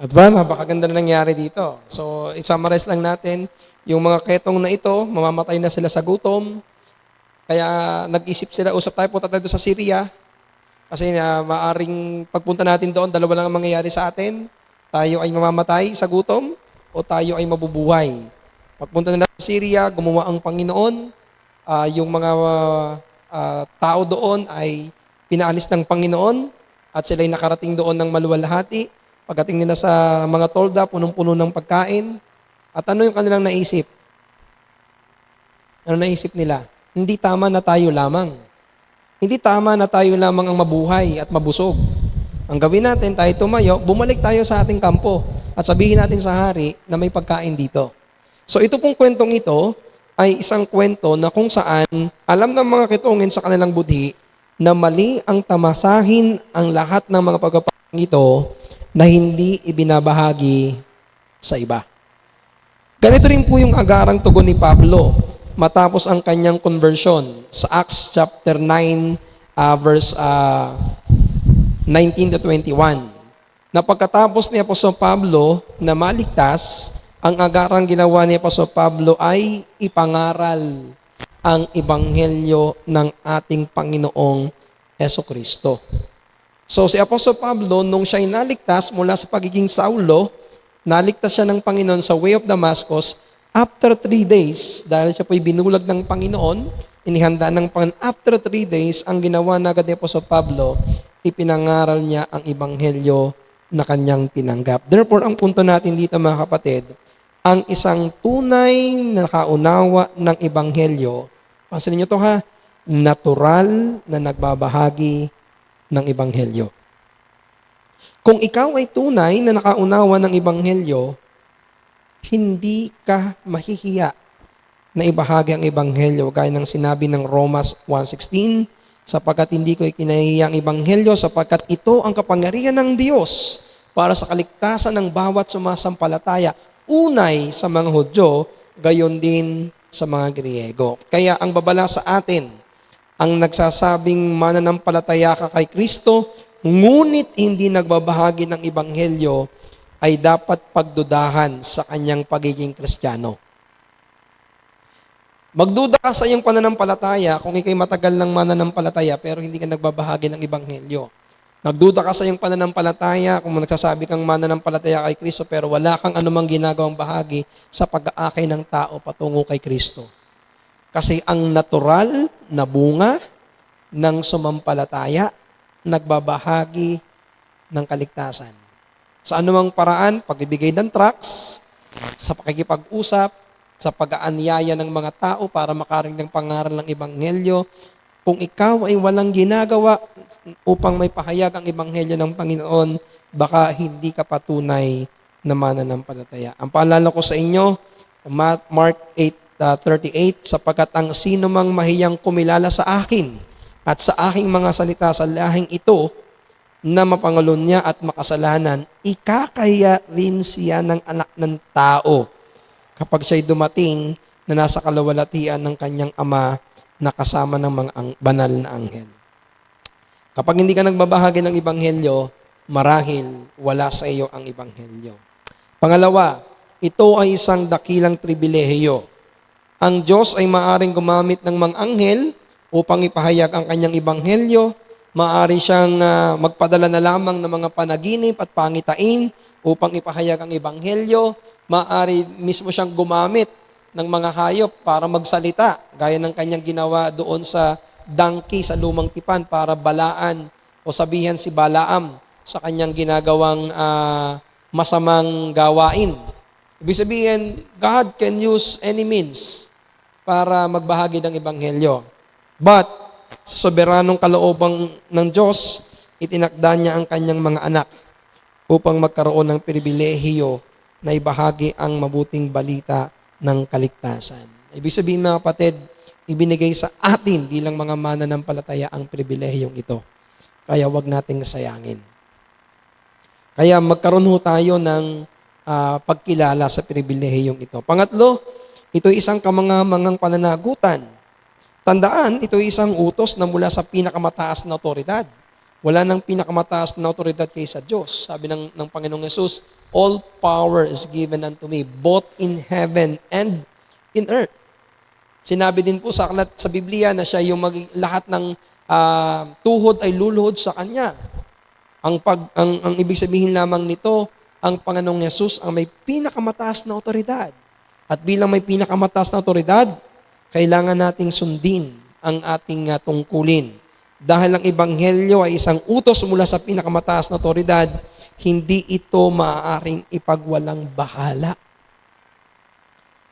Speaker 1: At ba, napakaganda na nangyari dito. So, i-summarize lang natin, yung mga ketong na ito, mamamatay na sila sa gutom. Kaya nag-isip sila, usap tayo, punta tayo sa Syria. Kasi maaring pagpunta natin doon, dalawa lang ang mangyayari sa atin. Tayo ay mamamatay sa gutom o tayo ay mabubuhay. Pagpunta nila sa Syria, gumawa ang Panginoon. Yung mga tao doon ay pinaalis ng Panginoon at sila ay nakarating doon ng maluwalhati. Pagdating nila sa mga tolda, punong-puno ng pagkain. At ano yung kanilang naisip? Ano naisip nila? Hindi tama na tayo lamang. Hindi tama na tayo lamang ang mabuhay at mabusog. Ang gawin natin, tayo tumayo, bumalik tayo sa ating kampo at sabihin natin sa hari na may pagkain dito. So ito pong kwentong ito ay isang kwento na kung saan alam ng mga kitongin sa kanilang budhi na mali ang tamasahin ang lahat ng mga pagpapakang ito na hindi ibinabahagi sa iba. Ganito rin po yung agarang tugon ni Pablo matapos ang kanyang conversion sa Acts chapter 9 verse 19-21. na pagkatapos ni Apostol Pablo na maligtas, ang agarang ginawa ni Apostol Pablo ay ipangaral ang ebanghelyo ng ating Panginoong Hesukristo. So si Apostol Pablo, nung siya'y naligtas mula sa pagiging Saulo, naligtas siya ng Panginoon sa way of Damascus, after 3 days, dahil siya po'y binulag ng Panginoon, inihanda ng Panginoon, after 3 days, ang ginawa na agad ni Apostol Pablo, ipinangaral niya ang ebanghelyo na kanyang tinanggap. Therefore, ang punto natin dito mga kapatid, ang isang tunay na nakaunawa ng ebanghelyo, pansinin niyo to ha, natural na nagbabahagi ng ebanghelyo. Kung ikaw ay tunay na nakaunawa ng ebanghelyo, hindi ka mahihiya na ibahagi ang ebanghelyo gaya ng sinabi ng Romans 1:16, sapagkat hindi ko ikinahihiya ang ebanghelyo sapagkat ito ang kapangyarihan ng Diyos para sa kaligtasan ng bawat sumasampalataya, unay sa mga Hudyo, gayon din sa mga Griego. Kaya ang babala sa atin, ang nagsasabing mananampalataya ka kay Kristo, ngunit hindi nagbabahagi ng ebanghelyo, ay dapat pagdudahan sa kanyang pagiging Kristiyano. Magduda ka sa iyong pananampalataya kung ikay matagal ng mananampalataya pero hindi ka nagbabahagi ng ebanghelyo. Nagduda ka sa iyong pananampalataya kung nagsasabi kang mananampalataya kay Kristo pero wala kang anumang ginagawang bahagi sa pag-aakay ng tao patungo kay Kristo. Kasi ang natural na bunga ng sumampalataya, nagbabahagi ng kaligtasan. Sa anumang paraan, pagbibigay ng tracts, sa pakikipag-usap, sa pag-aanyaya ng mga tao para makarinig ng pangaral ng ebanghelyo, kung ikaw ay walang ginagawa upang may pahayag ang ebanghelyo ng Panginoon, baka hindi ka patunay na mananampalataya. Ang paalala ko sa inyo, Mark 8:38, sapagkat ang sino mang mahiyang kumilala sa akin at sa aking mga salita sa lahing ito na mapangalon niya at makasalanan, ikakaya rin siya ng anak ng tao kapag siya'y dumating na nasa kalawalatian ng kanyang ama na kasama ng mga banal na anghel. Kapag hindi ka nagbabahagi ng ebanghelyo, marahil wala sa iyo ang ebanghelyo. Pangalawa, ito ay isang dakilang pribilehiyo. Ang Diyos ay maaring gumamit ng mga anghel upang ipahayag ang kanyang ebanghelyo. Maari siyang magpadala na lamang ng mga panaginip at pangitain upang ipahayag ang ebanghelyo. Maari mismo siyang gumamit ng mga hayop para magsalita, gaya ng kanyang ginawa doon sa donkey sa lumang tipan para balaan o sabihan si Balaam sa kanyang ginagawang masamang gawain. Ibig sabihin, God can use any means para magbahagi ng ebanghelyo. But, sa soberanong kalooban ng Diyos, itinakda niya ang kanyang mga anak upang magkaroon ng pribilehiyo na ibahagi ang mabuting balita ng kaligtasan. Ibig sabihin mga kapatid, ibinigay sa atin bilang mga mananampalataya ang pribilehiyong ito. Kaya wag nating sayangin. Kaya magkaroon ho tayo ng pagkilala sa pribilehiyong ito. Pangatlo, ito ay isang kamangamangang pananagutan. Tandaan, ito ay isang utos na mula sa pinakamataas na otoridad. Wala nang pinakamataas na otoridad kaysa Diyos. Sabi ng Panginoong Yesus, all power is given unto me, both in heaven and in earth. Sinabi din po sa aklat sa Biblia na siya yung lahat ng tuhod ay luluhod sa Kanya. Ang ibig sabihin lamang nito, ang Panginoong Yesus ang may pinakamataas na otoridad. At bilang may pinakamataas na otoridad, kailangan nating sundin ang ating tungkulin. Dahil ang ebanghelyo ay isang utos mula sa pinakamataas na otoridad, hindi ito maaaring ipagwalang bahala.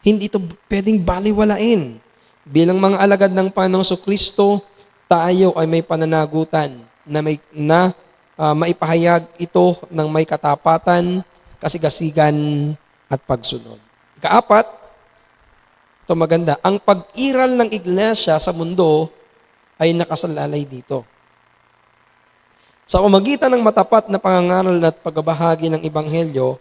Speaker 1: Hindi ito pwedeng baliwalain. Bilang mga alagad ng Panginoong Kristo, tayo ay may pananagutan na maipahayag ito ng may katapatan, kasigasigan at pagsunod. Ikaapat, ito maganda, ang pag-iral ng iglesia sa mundo ay nakasalalay dito. Sa pamamagitan ng matapat na pangangaral at pagbabahagi ng ebanghelyo,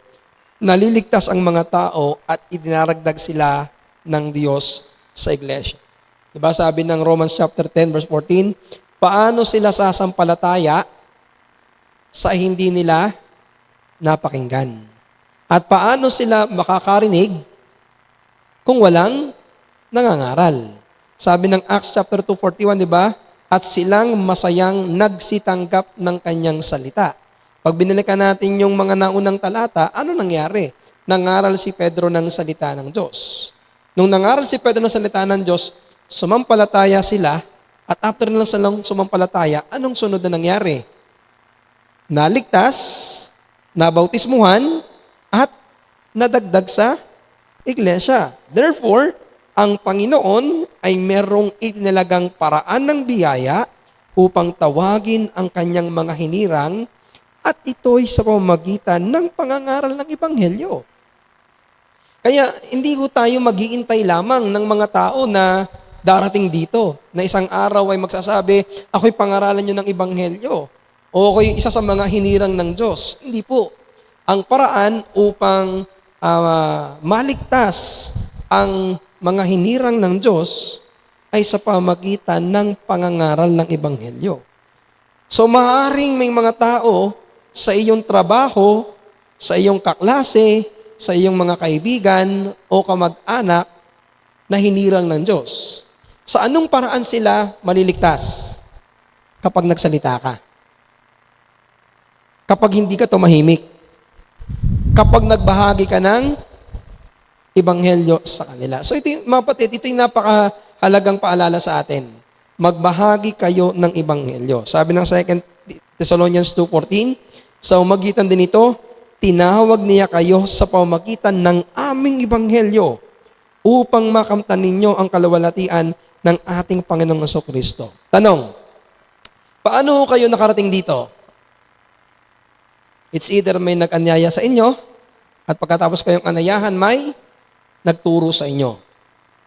Speaker 1: naliligtas ang mga tao at idinaragdag sila ng Diyos sa iglesia. Diba sabi ng Romans chapter 10 verse 14, paano sila sasampalataya sa hindi nila napakinggan. At paano sila makakarinig kung walang nangangaral? Sabi ng Acts chapter 2:41, di ba? At silang masayang nagsitanggap ng kanyang salita. Pag binalikan natin yung mga naunang talata, ano nangyari? Nangaral si Pedro ng salita ng Diyos. Nung nangaral si Pedro ng salita ng Diyos, sumampalataya sila, at after nila silang sumampalataya, anong sunod na nangyari? Naligtas, nabautismuhan, at nadagdag sa iglesia. Therefore, ang Panginoon ay merong itinilagang paraan ng biyaya upang tawagin ang kanyang mga hinirang, at ito'y sa pamamagitan ng pangangaral ng Ebanghelyo. Kaya hindi ho tayo mag-iintay lamang ng mga tao na darating dito, na isang araw ay magsasabi, ako'y pangaralan nyo ng Ebanghelyo, o ako'y isa sa mga hinirang ng Diyos. Hindi po. Ang paraan upang maligtas ang mga hinirang ng Diyos ay sa pamagitan ng pangangaral ng Ebanghelyo. So maaaring may mga tao sa iyong trabaho, sa iyong kaklase, sa iyong mga kaibigan o kamag-anak na hinirang ng Diyos. Sa anong paraan sila maliligtas? Kapag nagsalita ka. Kapag hindi ka tumahimik. Kapag nagbahagi ka ng Ebanghelyo sa kanila. So ito, mga kapatid, ito yung napakahalagang paalala sa atin. Magbahagi kayo ng Ebanghelyo. Sabi ng 2 Thessalonians 2:14, sa umagitan din ito, tinawag niya kayo sa pamamagitan ng aming Ebanghelyo upang makamtan ninyo ang kalawalatian ng ating Panginoong Jesucristo. Tanong, paano kayo nakarating dito? It's either may nag-anyaya sa inyo, at pagkatapos kayong anayahan, may nagturo sa inyo.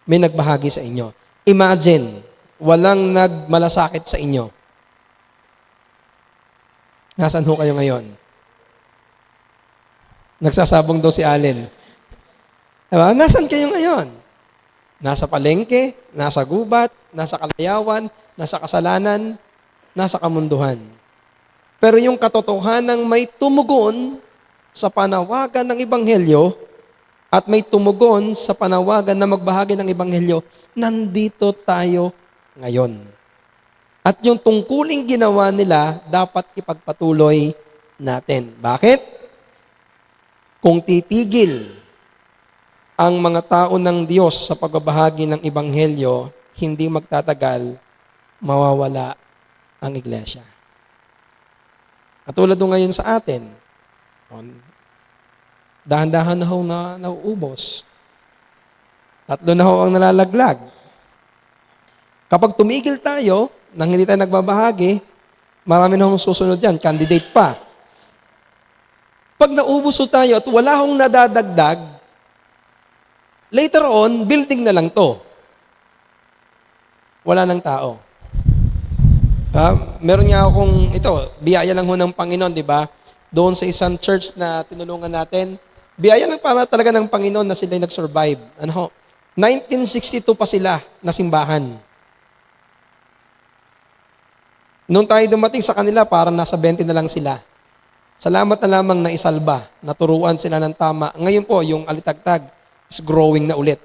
Speaker 1: May nagbahagi sa inyo. Imagine, walang nagmalasakit sa inyo. Nasaan ho kayo ngayon? Nagsasabong daw si Allen. Diba? Nasaan kayo ngayon? Nasa palengke, nasa gubat, nasa kalayawan, nasa kasalanan, nasa kamunduhan. Pero yung katotohanang may tumugon sa panawagan ng Ebanghelyo at may tumugon sa panawagan na magbahagi ng Ebanghelyo, nandito tayo ngayon. At yung tungkuling ginawa nila, dapat ipagpatuloy natin. Bakit? Kung titigil ang mga tao ng Diyos sa pagbabahagi ng Ebanghelyo, hindi magtatagal, mawawala ang iglesia. Katulad nung ngayon sa atin, dahan-dahan na ho na nauubos. 3 na ho ang nalalaglag. Kapag tumigil tayo, nang hindi tayo nagbabahagi, marami na hong susunod yan, candidate pa. Pag naubos ho tayo at wala hong nadadagdag, later on, building na lang to. Wala ng tao. Meron nga akong, biyaya lang ho ng Panginoon, di ba? Doon sa isang church na tinulungan natin, biyaya lang para talaga ng Panginoon na sila nag-survive. 1962 pa sila na simbahan. Noong tayo dumating sa kanila, parang nasa 20 na lang sila. Salamat na lamang na isalba, naturuan sila ng tama. Ngayon po, yung alitagtag is growing na ulit.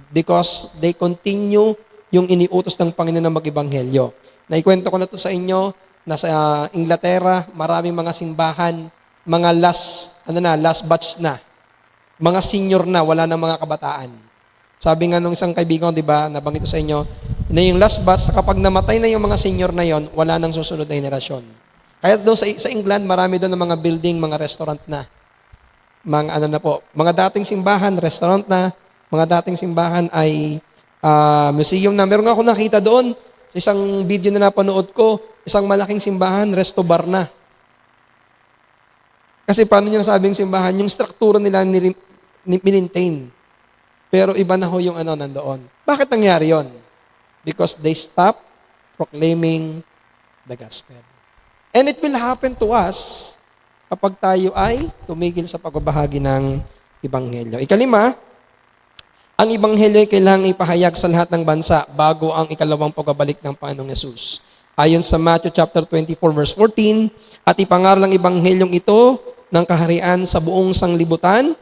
Speaker 1: Because they continue yung iniutos ng Panginoon na mag-ebanghelyo. Naikwento ko na to sa inyo, nasa Inglaterra, maraming mga simbahan, mga last batch na. Mga senior na, wala nang mga kabataan. Sabi nga nung isang kaibigan, di ba, nabanggit ko sa inyo, na yung last batch, kapag namatay na yung mga senior na yon, wala nang susunod na henerasyon. Kaya doon sa England, marami doon ng mga building, mga restaurant na. Mga dating simbahan, restaurant na, mga dating simbahan ay museum na. Meron nga ako nakita doon, sa isang video na napanood ko, isang malaking simbahan, resto bar na. Kasi paano nyo nasabing simbahan, yung struktura nila maintain. Pero iba na ho yung nandoon. Bakit nangyari yon? Because they stopped proclaiming the gospel. And it will happen to us kapag tayo ay tumigil sa pagbabahagi ng Ebanghelyo. Ikalima, ang Ebanghelyo ay kailangang ipahayag sa lahat ng bansa bago ang ikalawang pagbabalik ng Panginoong Yesus. Ayon sa Matthew chapter 24 verse 14, at ipangaral ang Ebanghelyong ito ng kaharian sa buong sanglibutan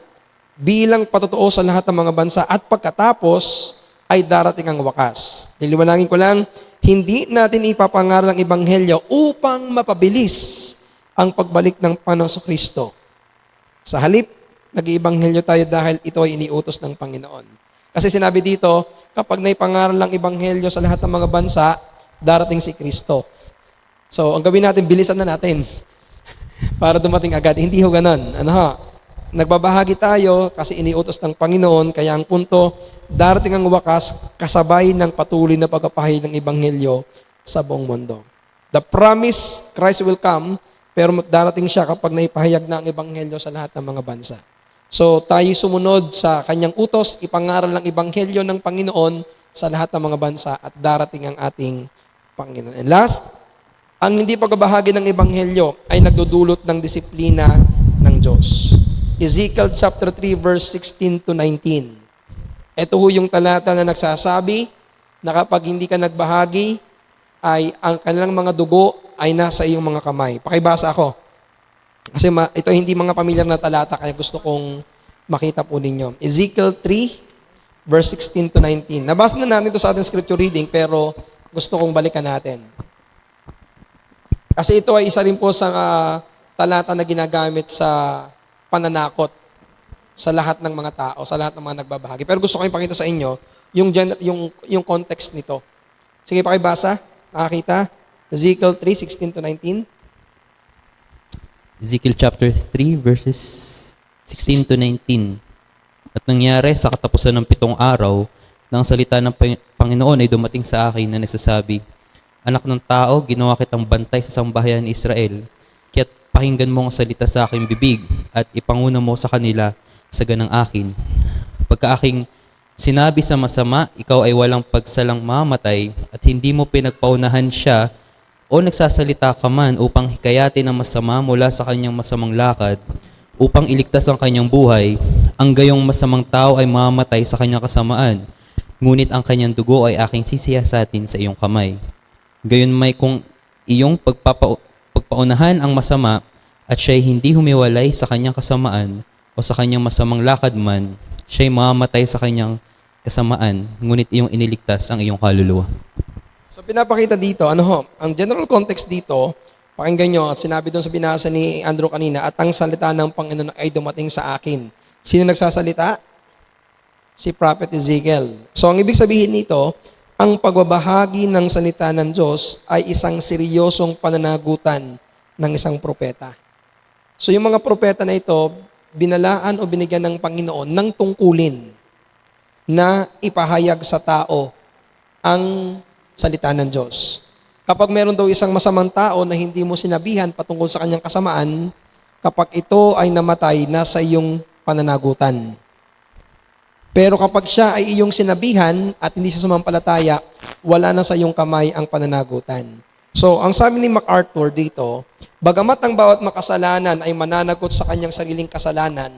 Speaker 1: bilang patotoo sa lahat ng mga bansa at pagkatapos ay darating ang wakas. Niliwanagin ko lang, hindi natin ipapangaral ang Ebanghelyo upang mapabilis ang pagbalik ng Panginoong Kristo. Sa halip, nag-iebanghelyo tayo dahil ito ay iniutos ng Panginoon. Kasi sinabi dito, kapag naipangaral ang Ebanghelyo sa lahat ng mga bansa, darating si Kristo. So, ang gawin natin, bilisan na natin para dumating agad. Hindi ho ganun. Nagbabahagi tayo kasi iniutos ng Panginoon, kaya ang punto, darating ang wakas kasabay ng patuloy na pagpapahayag ng Ebanghelyo sa buong mundo. The promise, Christ will come, pero darating siya kapag naipahayag na ang Ebanghelyo sa lahat ng mga bansa. So tayo sumunod sa kanyang utos, ipangaral ng Ebanghelyo ng Panginoon sa lahat ng mga bansa at darating ang ating Panginoon. And last, ang hindi pagbabahagi ng Ebanghelyo ay nagdudulot ng disiplina ng Diyos. Ezekiel chapter 3 verse 16 to 19. Ito ho yung talata na nagsasabi na kapag hindi ka nagbahagi, ay ang kanilang mga dugo ay nasa iyong mga kamay. Pakibasa ako. Kasi ito hindi mga pamilyar na talata, kaya gusto kong makita po ninyo. Ezekiel 3, verse 16 to 19. Nabasa na natin ito sa ating scripture reading, pero gusto kong balikan natin. Kasi ito ay isa rin po sa talata na ginagamit sa pananakot sa lahat ng mga tao, sa lahat ng mga nagbabahagi. Pero gusto ko ipakita sa inyo yung context nito. Sige, pakibasa. Nakakita? Ezekiel 3, 16 to 19.
Speaker 2: Ezekiel chapter 3 verses 16 to 19. At nangyari sa katapusan ng 7 araw, nang salita ng Panginoon ay dumating sa akin na nagsasabi, Anak ng tao, ginawa kitang bantay sa sambahayan ni Israel, kaya't pakinggan mo ang salita sa aking bibig at ipanguna mo sa kanila sa ganang akin. Pagka aking sinabi sa masama, ikaw ay walang pagsalang mamatay at hindi mo pinagpaunahan siya o nagsasalita ka man upang hikayatin ang masama mula sa kanyang masamang lakad, upang iligtas ang kanyang buhay, ang gayong masamang tao ay mamamatay sa kanyang kasamaan, ngunit ang kanyang dugo ay aking sisiyasatin sa iyong kamay. Gayon may kung iyong pagpaunahan ang masama at siya'y hindi humiwalay sa kanyang kasamaan o sa kanyang masamang lakad man, siya'y mamamatay sa kanyang kasamaan, ngunit iyong iniligtas ang iyong kaluluwa.
Speaker 1: So pinapakita dito, ang general context dito, pakinggan nyo, at sinabi doon sa binasa ni Andrew kanina, at ang salita ng Panginoon ay dumating sa akin. Sino nagsasalita? Si Prophet Ezekiel. So ang ibig sabihin nito, ang pagbabahagi ng salita ng Diyos ay isang seryosong pananagutan ng isang propeta. So yung mga propeta na ito, binalaan o binigyan ng Panginoon ng tungkulin na ipahayag sa tao ang salita ng Diyos. Kapag meron daw isang masamang tao na hindi mo sinabihan patungkol sa kanyang kasamaan, kapag ito ay namatay, nasa iyong pananagutan. Pero kapag siya ay iyong sinabihan at hindi siya sumampalataya, wala na sa iyong kamay ang pananagutan. So, ang sabi ni MacArthur dito, bagamat ang bawat makasalanan ay mananagot sa kanyang sariling kasalanan,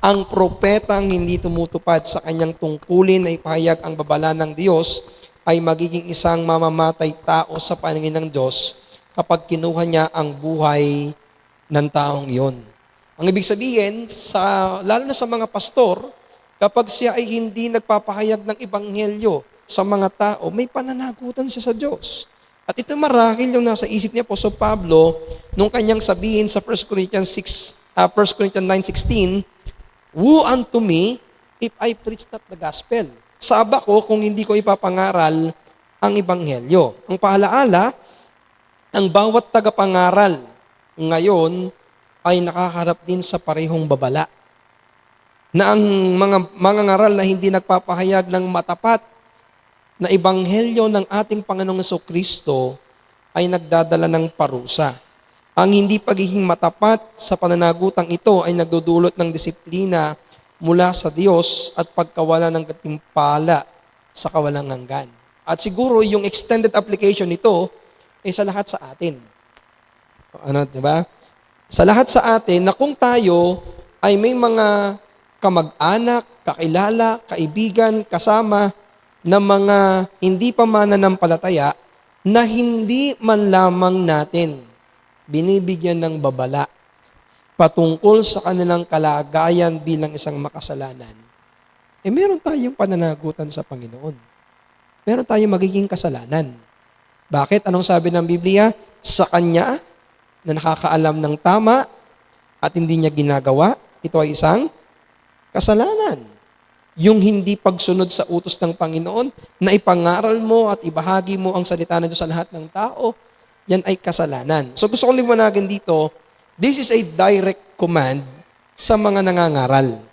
Speaker 1: ang propetang hindi tumutupad sa kanyang tungkulin na ipahayag ang babala ng Diyos ay magiging isang mamamatay tao sa paningin ng Diyos kapag kinuha niya ang buhay ng taong iyon. Ang ibig sabihin, lalo na sa mga pastor, kapag siya ay hindi nagpapahayag ng ebanghelyo sa mga tao, may pananagutan siya sa Diyos. At ito marahil yung nasa isip niya Apostol Pablo nung kanyang sabihin sa 1 Corinthians 9:16, Woe unto me if I preach not the gospel. Saba ko kung hindi ko ipapangaral ang ebanghelyo. Ang paalaala, ang bawat tagapangaral ngayon ay nakaharap din sa parehong babala. Na ang mga mangangaral na hindi nagpapahayag ng matapat na ebanghelyo ng ating Panginoong Jesucristo ay nagdadala ng parusa. Ang hindi pagiging matapat sa pananagutang ito ay nagdudulot ng disiplina mula sa Diyos at pagkawala ng katimpala sa kawalang hanggan. At siguro yung extended application nito ay sa lahat sa atin. Diba? Sa lahat sa atin na kung tayo ay may mga kamag-anak, kakilala, kaibigan, kasama na mga hindi pa mananampalataya na hindi man lamang natin binibigyan ng babala patungkol sa kanilang kalagayan bilang isang makasalanan, meron tayong pananagutan sa Panginoon. Meron tayong magiging kasalanan. Bakit? Anong sabi ng Biblia? Sa Kanya na nakakaalam ng tama at hindi niya ginagawa, ito ay isang kasalanan. Yung hindi pagsunod sa utos ng Panginoon, na ipangaral mo at ibahagi mo ang salita ng Diyos sa lahat ng tao, yan ay kasalanan. So gusto kong liwanagin dito, this is a direct command sa mga nangangaral.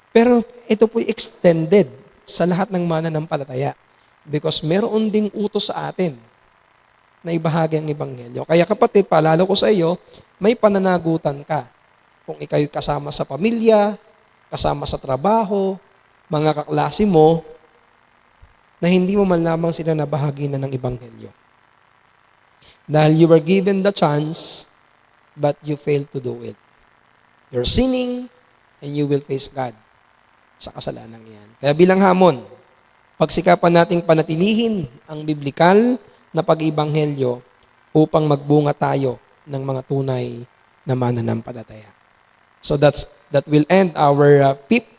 Speaker 1: Pero ito po'y extended sa lahat ng mananampalataya. Because meron ding utos sa atin na ibahagi ang Ebanghelyo. Kaya kapatid, paalala ko sa iyo, may pananagutan ka. Kung ikaw'y kasama sa pamilya, kasama sa trabaho, mga kaklase mo, na hindi mo man lamang sila nabahagi na ng Ebanghelyo. Dahil you were given the chance, but you failed to do it. You're sinning, and you will face God sa kasalanan yan. Kaya bilang hamon, pagsikapan nating panatilihin ang biblikal na pag-ibanghelyo upang magbunga tayo ng mga tunay na mananampalataya. So that will end our fifth